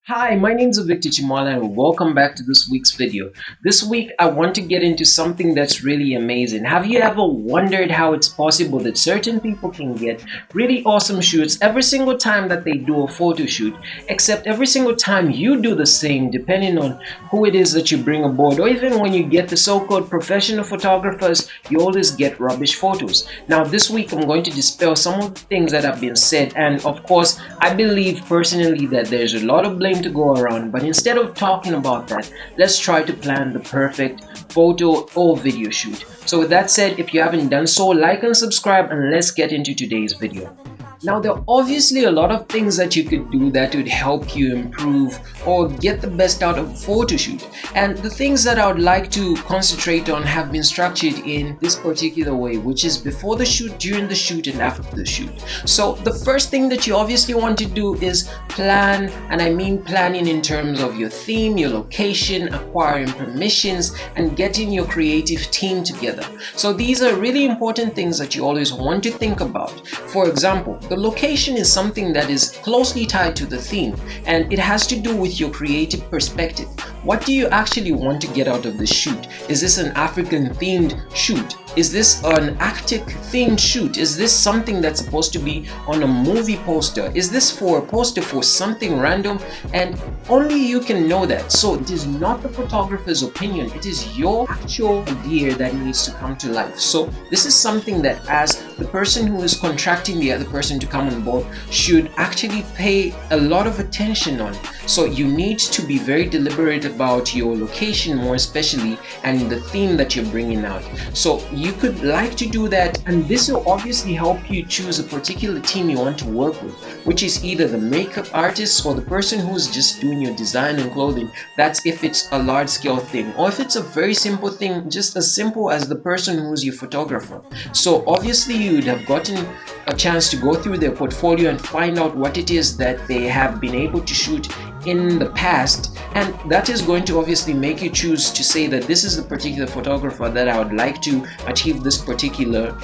Hi, my name is Victor Chimwala and welcome back to this week's video. This week I want to get into something that's really amazing. Have you ever wondered how it's possible that certain people can get really awesome shoots every single time that they do a photo shoot, except every single time you do the same depending on who it is that you bring aboard, or even when you get the so-called professional photographers, you always get rubbish photos. Now this week I'm going to dispel some of the things that have been said, and of course I believe personally that there's a lot of blame to go around, but instead of talking about that, let's try to plan the perfect photo or video shoot. So with that said, if you haven't done so, like and subscribe, and let's get into today's video. Now, there are obviously a lot of things that you could do that would help you improve or get the best out of a photo shoot. And the things that I would like to concentrate on have been structured in this particular way, which is before the shoot, during the shoot, and after the shoot. So the first thing that you obviously want to do is plan, and I mean planning in terms of your theme, your location, acquiring permissions, and getting your creative team together. So these are really important things that you always want to think about. For example, the location is something that is closely tied to the theme, and it has to do with your creative perspective. What do you actually want to get out of the shoot? Is this an African themed shoot? Is this an Arctic themed shoot? Is this something that's supposed to be on a movie poster? Is this for a poster for something random? And only you can know that. So it is not the photographer's opinion, it is your actual idea that needs to come to life. So this is something that, as the person who is contracting the other person to come on board, should actually pay a lot of attention on. So you need to be very deliberate about your location, more especially, and the theme that you're bringing out. So you could like to do that, and this will obviously help you choose a particular team you want to work with, which is either the makeup artist or the person who's just doing your design and clothing. That's if it's a large scale thing, or if it's a very simple thing, just as simple as the person who's your photographer. So obviously you would have gotten a chance to go through their portfolio and find out what it is that they have been able to shoot in the past, and that is going to obviously make you choose to say that this is the particular photographer that I would like to achieve this particular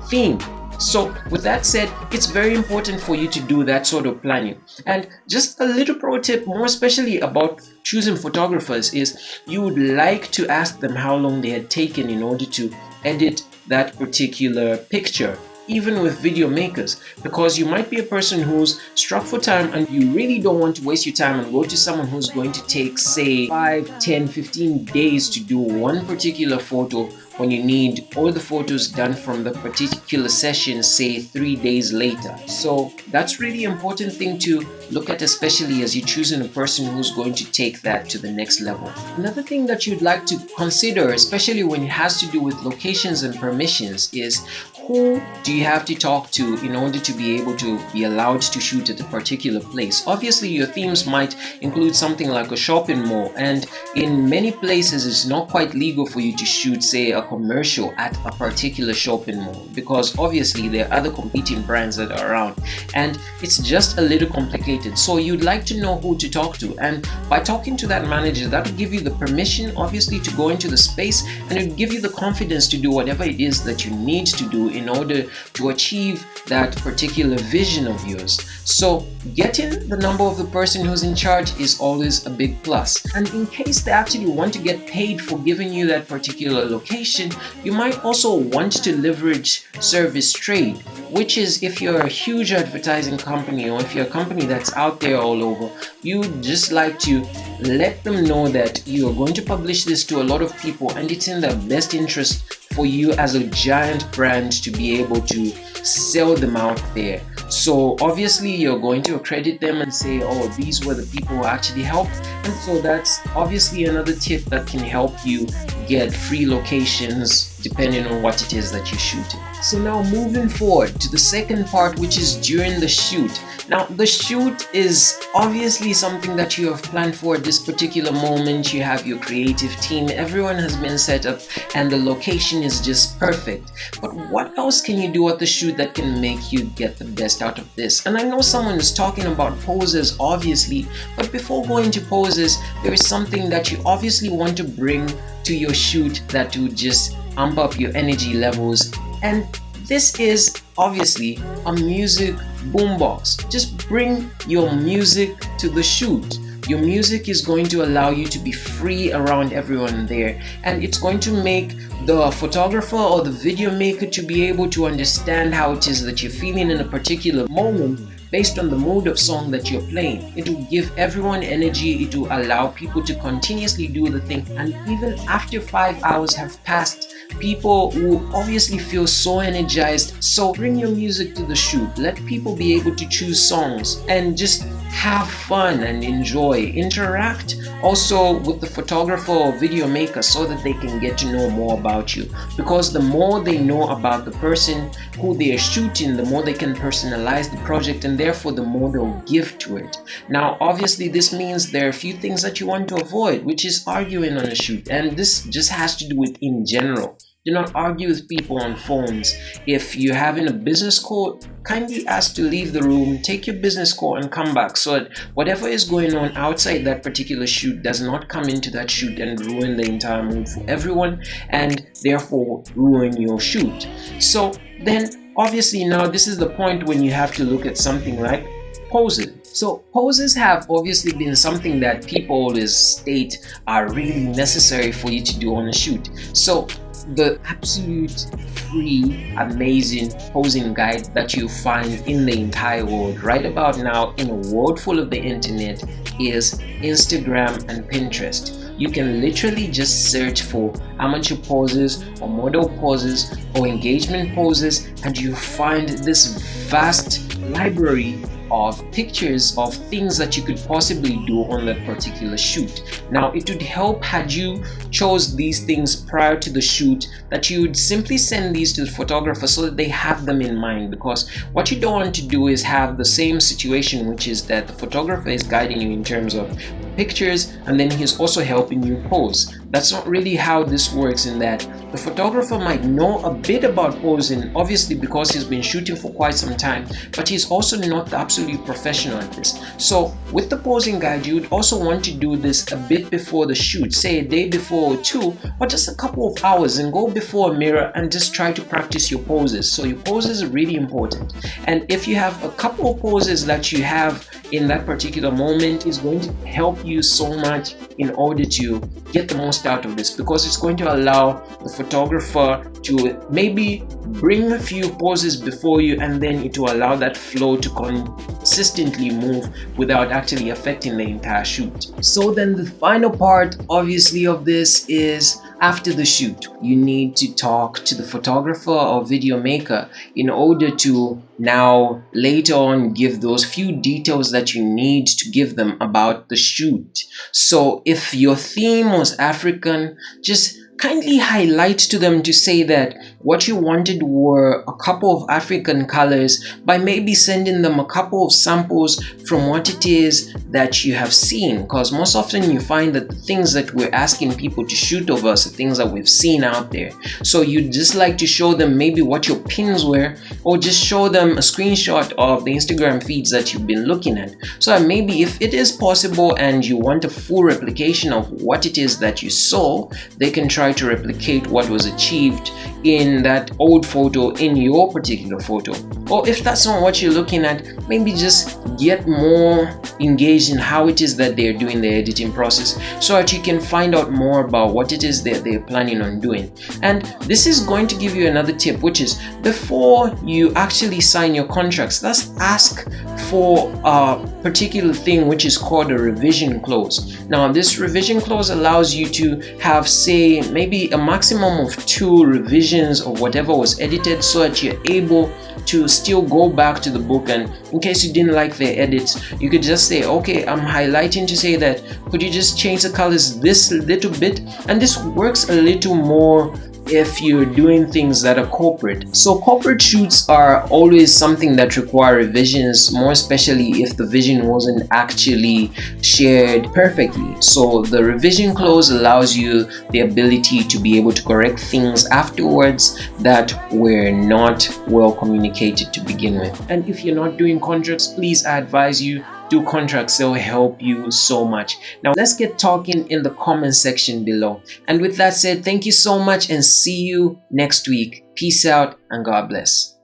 theme. So with that said, it's very important for you to do that sort of planning. And just a little pro tip, more especially about choosing photographers, is you would like to ask them how long they had taken in order to edit that particular picture, even with video makers, because you might be a person who's struck for time and you really don't want to waste your time and go to someone who's going to take, say, 5, 10, 15 days to do one particular photo when you need all the photos done from the particular session, say 3 days later. So that's really important thing to look at, especially as you're choosing a person who's going to take that to the next level. Another thing that you'd like to consider, especially when it has to do with locations and permissions, is who do you have to talk to in order to be able to be allowed to shoot at a particular place. Obviously your themes might include something like a shopping mall, and in many places it's not quite legal for you to shoot, say, a commercial at a particular shopping mall, because obviously there are other competing brands that are around, and it's just a little complicated. So you'd like to know who to talk to, and by talking to that manager, that will give you the permission obviously to go into the space, and it will give you the confidence to do whatever it is that you need to do in order to achieve that particular vision of yours. So getting the number of the person who's in charge is always a big plus. And in case they actually want to get paid for giving you that particular location, you might also want to leverage service trade, which is if you're a huge advertising company, or if you're a company that's out there all over, you just like to let them know that you are going to publish this to a lot of people, and it's in their best interest for you as a giant brand to be able to sell them out there. So obviously you're going to accredit them and say, oh, these were the people who actually helped. And so that's obviously another tip that can help you get free locations depending on what it is that you're shooting. So now moving forward to the second part, which is during the shoot. Now the shoot is obviously something that you have planned for at this particular moment. You have your creative team, everyone has been set up, and the location is just perfect. But what else can you do at the shoot that can make you get the best out of this? And I know someone is talking about poses, obviously, but before going to poses, there is something that you obviously want to bring to your shoot that would just amp up your energy levels, and this is obviously a music boombox. Just bring your music to the shoot. Your music is going to allow you to be free around everyone there, and it's going to make the photographer or the video maker to be able to understand how it is that you're feeling in a particular moment based on the mood of song that you're playing. It will give everyone energy, it will allow people to continuously do the thing, and even after 5 hours have passed, people will obviously feel so energized. So bring your music to the shoot, let people be able to choose songs and just have fun and enjoy. Interact also with the photographer or video maker so that they can get to know more about you, because the more they know about the person who they are shooting, the more they can personalize the project, and therefore the more they'll give to it. Now obviously this means there are a few things that you want to avoid, which is arguing on a shoot, and this just has to do with in general. Do not argue with people on phones. If you're having a business call, kindly ask to leave the room, take your business call and come back, so that whatever is going on outside that particular shoot does not come into that shoot and ruin the entire mood for everyone, and therefore ruin your shoot. So then obviously now this is the point when you have to look at something like poses. So poses have obviously been something that people always state are really necessary for you to do on a shoot. So the absolute free amazing posing guide that you find in the entire world right about now in a world full of the internet is Instagram and Pinterest. You can literally just search for amateur poses or model poses or engagement poses, and you find this vast library of pictures of things that you could possibly do on that particular shoot. Now it would help had you chose these things prior to the shoot, that you would simply send these to the photographer so that they have them in mind, because what you don't want to do is have the same situation, which is that the photographer is guiding you in terms of pictures and then he's also helping you pose. That's not really how this works, in that the photographer might know a bit about posing, obviously because he's been shooting for quite some time, but he's also not the absolute professional at this. So with the posing guide, you would also want to do this a bit before the shoot, say a day before or two, or just a couple of hours, and go before a mirror and just try to practice your poses. So your poses are really important, and if you have a couple of poses that you have in that particular moment, is going to help you so much in order to get the most out of this, because it's going to allow the photographer to maybe bring a few poses before you, and then it will allow that flow to consistently move without actually affecting the entire shoot. So then the final part obviously of this is after the shoot. You need to talk to the photographer or video maker in order to now later on give those few details that you need to give them about the shoot. So if your theme was African, just kindly highlight to them to say that what you wanted were a couple of African colors, by maybe sending them a couple of samples from what it is that you have seen, because most often you find that the things that we're asking people to shoot of us are things that we've seen out there. So you'd just like to show them maybe what your pins were, or just show them a screenshot of the Instagram feeds that you've been looking at. So maybe if it is possible and you want a full replication of what it is that you saw, they can try to replicate what was achieved in that old photo in your particular photo. Or if that's not what you're looking at, maybe just get more engaged in how it is that they're doing the editing process, so that you can find out more about what it is that they're planning on doing. And this is going to give you another tip, which is before you actually sign your contracts, let's ask for a particular thing which is called a revision clause. Now this revision clause allows you to have, say, maybe a maximum of 2 revisions of whatever was edited, so that you're able to still go back to the book, and in case you didn't like the edits, you could just say, okay, I'm highlighting to say that could you just change the colors this little bit. And this works a little more if you're doing things that are corporate. So corporate shoots are always something that require revisions, more especially if the vision wasn't actually shared perfectly. So the revision clause allows you the ability to be able to correct things afterwards that were not well communicated to begin with. And if you're not doing contracts, please, I advise you do contracts. They'll help you so much. Now let's get talking in the comment section below. And with that said, thank you so much and see you next week. Peace out and God bless.